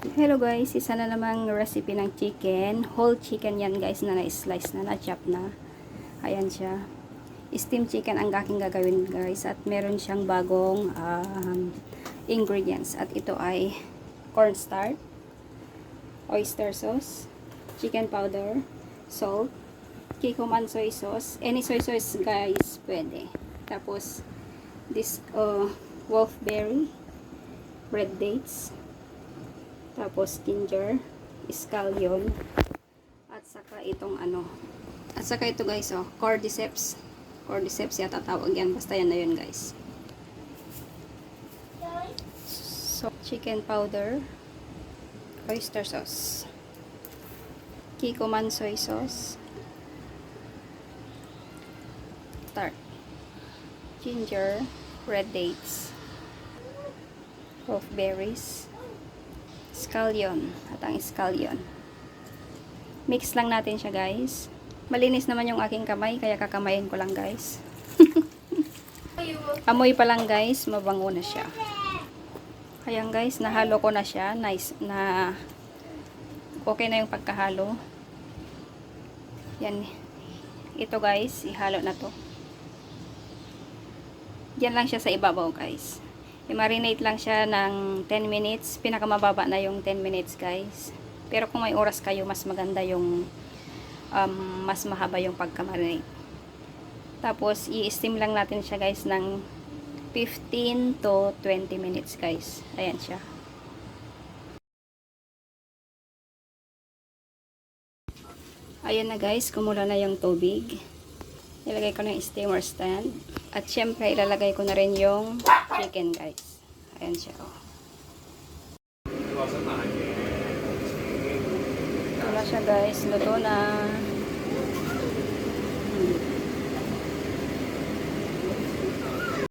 Hello guys, isa na namang recipe ng chicken. Whole chicken yan guys na na-slice na, na-chop na. Ayan siya. Steam chicken ang aking gagawin guys. At meron siyang bagong ingredients. At ito ay cornstarch, oyster sauce, chicken powder, salt, Kikkoman soy sauce. Any soy sauce guys, pwede. Tapos, this wolfberry, red dates, tapos ginger, scallion, at saka itong at saka ito guys, cordyceps. Cordyceps yata tawag yan, basta yan na yun guys. So, chicken powder, oyster sauce, Kikkoman soy sauce, tart, ginger, red dates, wolfberries, scallion, at ang scallion. Mix lang natin siya guys. Malinis naman yung aking kamay, kaya kakamayin ko lang guys. Amoy pa lang guys, mabango na siya. Ayan guys, nahalo ko na siya. Nice, na okay na yung pagkahalo. Yan. Ito guys, ihalo na to. Yan lang siya sa ibabaw guys. I-marinate lang siya ng 10 minutes. Pinakamababa na yung 10 minutes guys. Pero kung may oras kayo, mas maganda yung mas mahaba yung pagka-marinate. Tapos i-steam lang natin siya guys ng 15 to 20 minutes guys. Ayan siya. Ayan na guys, kumulo na yung tubig. Ilagay ko na yung steamer stand. At syempre, ilalagay ko na rin yung chicken, guys. Ayan siya, oh. Ito na siya, guys. Luto na.